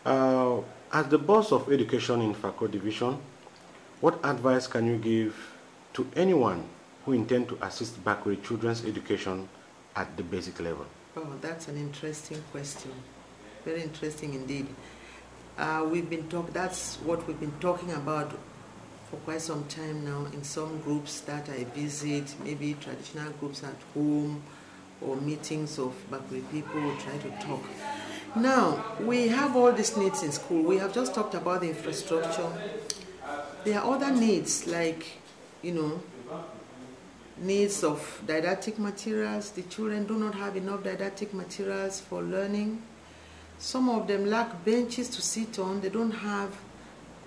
As the boss of education in Fako division, what advice can you give to anyone who intend to assist backward children's education at the basic level? Oh, that's an interesting question. Very interesting indeed. That's what we've been talking about for quite some time now in some groups that I visit, maybe traditional groups at home or meetings of backward people who try to talk. Now, we have all these needs in school. We have just talked about the infrastructure. There are other needs like, needs of didactic materials. The children do not have enough didactic materials for learning. Some of them lack benches to sit on. They don't have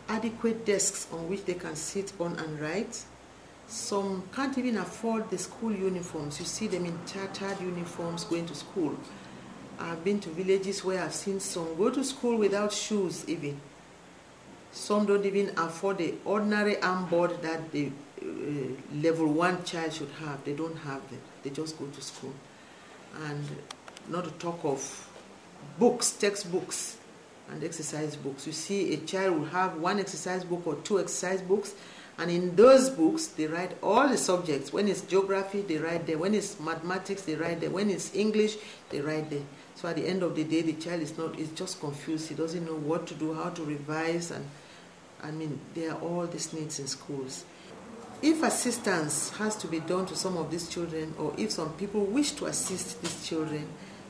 adequate desks on which they can sit on and write. Some can't even afford the school uniforms. You see them in tattered uniforms going to school. I've been to villages where I've seen some go to school without shoes even. Some don't even afford the ordinary armboard that the level 1 child should have. They don't have them. They just go to school. And not to talk of books, textbooks and exercise books. You see a child will have 1 exercise book or 2 exercise books, and in those books they write all the subjects. When it's geography, they write there. When it's mathematics, they write there. When it's English, they write there. So at the end of the day, the child is just confused. He doesn't know what to do, how to revise, and there are all these needs in schools. If assistance has to be done to some of these children, or if some people wish to assist these children,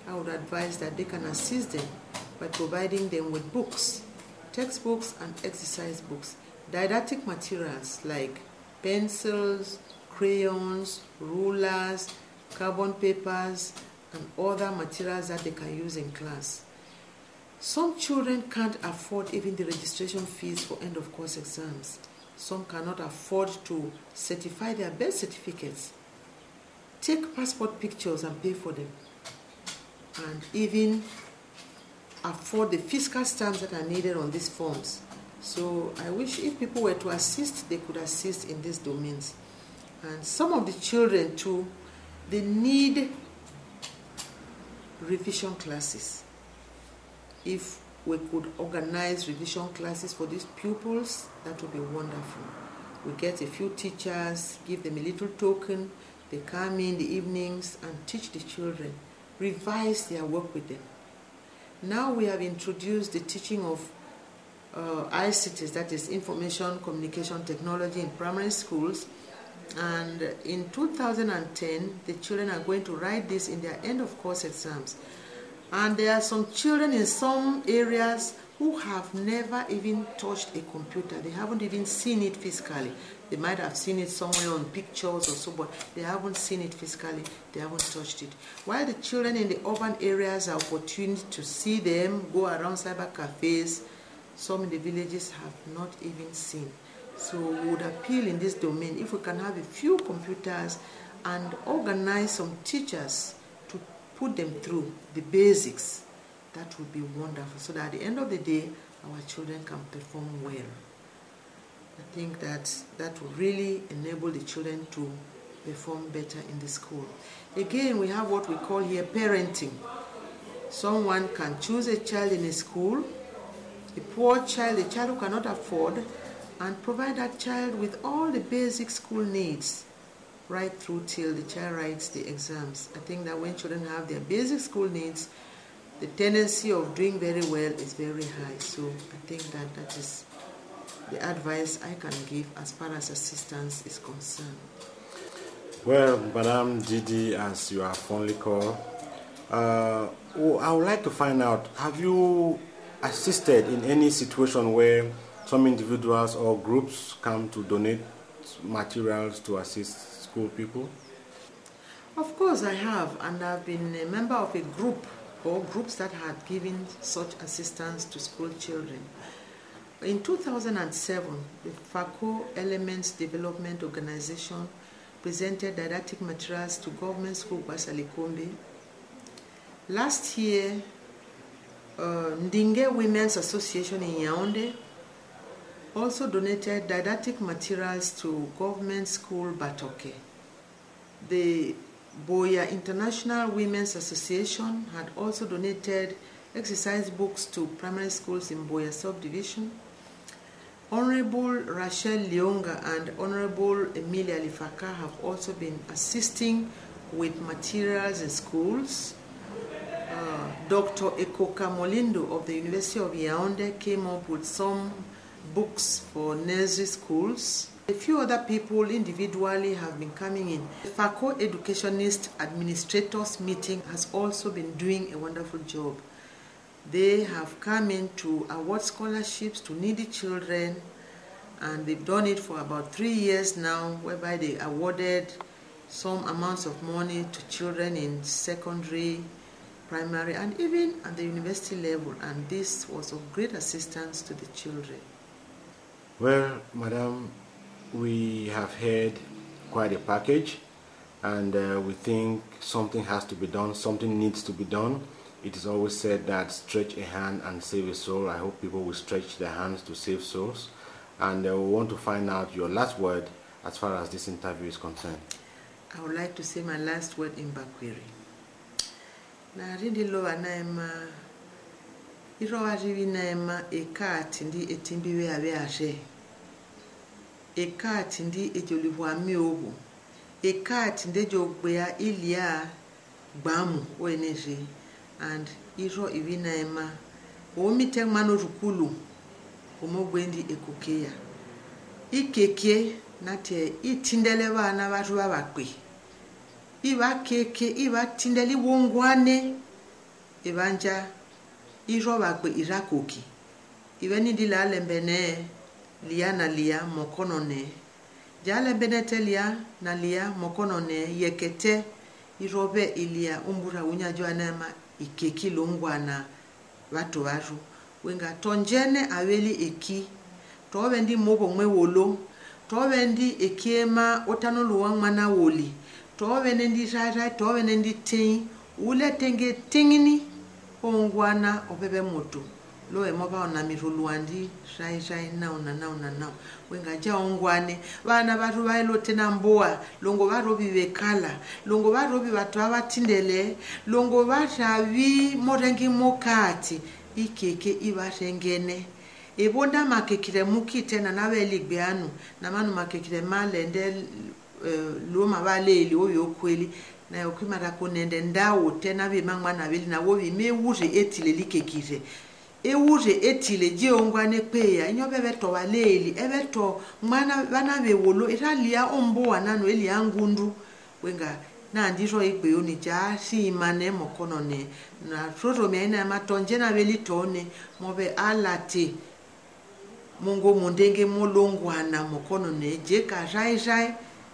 I would advise that they can assist them by providing them with books, textbooks and exercise books, didactic materials like pencils, crayons, rulers, carbon papers, and other materials that they can use in class. Some children can't afford even the registration fees for end-of-course exams. Some cannot afford to certify their birth certificates, take passport pictures and pay for them, and even afford the fiscal stamps that are needed on these forms. So I wish if people were to assist, they could assist in these domains. And some of the children too, they need revision classes. If we could organize revision classes for these pupils, that would be wonderful. We get a few teachers, give them a little token, they come in the evenings and teach the children, revise their work with them. Now we have introduced the teaching of ICTs, that is Information Communication Technology, in primary schools. And in 2010, the children are going to write this in their end-of-course exams. And there are some children in some areas who have never even touched a computer. They haven't even seen it physically. They might have seen it somewhere on pictures or so, but they haven't seen it physically. They haven't touched it. While the children in the urban areas are opportunity to see them, go around cyber cafes, some in the villages have not even seen. So we would appeal in this domain if we can have a few computers and organize some teachers to put them through the basics. That would be wonderful, so that at the end of the day, our children can perform well. I think that will really enable the children to perform better in the school. Again, we have what we call here parenting. Someone can choose a child in a school, a poor child, a child who cannot afford, and provide that child with all the basic school needs right through till the child writes the exams. I think that when children have their basic school needs, the tendency of doing very well is very high. So I think that is the advice I can give as far as assistance is concerned. Well, Madam Didi, as you are fondly called, I would like to find out, have you assisted in any situation where some individuals or groups come to donate materials to assist school people? Of course I have, and I've been a member of a group or groups that had given such assistance to school children. In 2007, the Fako Elements Development Organization presented didactic materials to government school Basalikombe. Last year, Ndinge Women's Association in Yaoundé also donated didactic materials to government school Batoke. The Boya International Women's Association had also donated exercise books to primary schools in Boya subdivision. Honorable Rachel Leonga and Honorable Emilia Lifaka have also been assisting with materials in schools. Dr. Ekoka Molindo of the University of Yaoundé came up with some books for nursery schools. A few other people individually have been coming in. The Fako Educationist Administrators Meeting has also been doing a wonderful job. They have come in to award scholarships to needy children, and they've done it for about 3 years now, whereby they awarded some amounts of money to children in secondary, primary, and even at the university level, and this was of great assistance to the children. Well, Madam, we have heard quite a package, and we think something has to be done, something needs to be done. It is always said that stretch a hand and save a soul. I hope people will stretch their hands to save souls. And we want to find out your last word as far as this interview is concerned. I would like to say my last word in Bakwiri. Na rindi lo anaema iro arivi naema ekati ndi etimbiwe abeashe. Ekati ndi ejolivwa miobu. Ekati ndi jogbea ilia gbamu weneje. And iro ivina ema omite mano rukulu omogwendi ekokeya ikeke nate itindele bana batu babakwe iba keke iba tindeli wongwane ibanja iro bakwe irakoki ibeni dilale mbene lia na lia mokonone jale benete lia na lia mokonone yekete irobe ilia umbura unyajwa nama ikeki longwana watu waju wenga tonjene aweli eki tobe ndi mobo mwe wolo tobe ndi ekiema otano luwang mana woli tobe ndi jaja tobe ndi tin ule tenge tingini ongwana obebe moto lo emoba ona miruluandi shai na wenga ja ongwane bana batu bailo tena mboa longo barobi bekala longo barobi batu abatindele longo bashavi morengi mokati ikeke ibashengene ebonda makekire mukite na nabeligbeanu na manu makekire malende lo mabaleli oyokweli na yokwimara kunende ndawo tena bimangwana bili na wobi mewuje etile likekire ewuje etile jeongwane kweya inyobe beto baleli ebeto mwana bana bewolo iralia omboa nano eli yangundu wenga na ndiro igbeoni ja simane mokonone na roro meina matonje na belitone mobe alate mungo mundenge molongwana mokonone je ka jai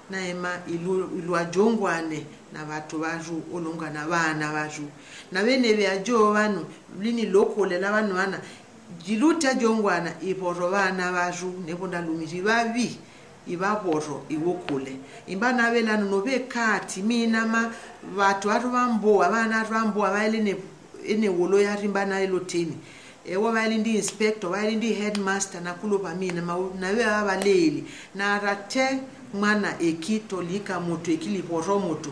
na ema ilu ajongwane na watu baju olongana bana baju na bene byajo banu lini lokole la banu bana jiluta jongwana iporo bana baju nebonda lumiji babi ibaboro iwokule imbana belano nobe kati mina ma watu bambo abana bambo abaile ene wolo ya rimbana eloteni ewo bali ndi inspector bali ndi headmaster nakuloba mina nawe abaleli na rate mwana ekito lika moto ekiliporo moto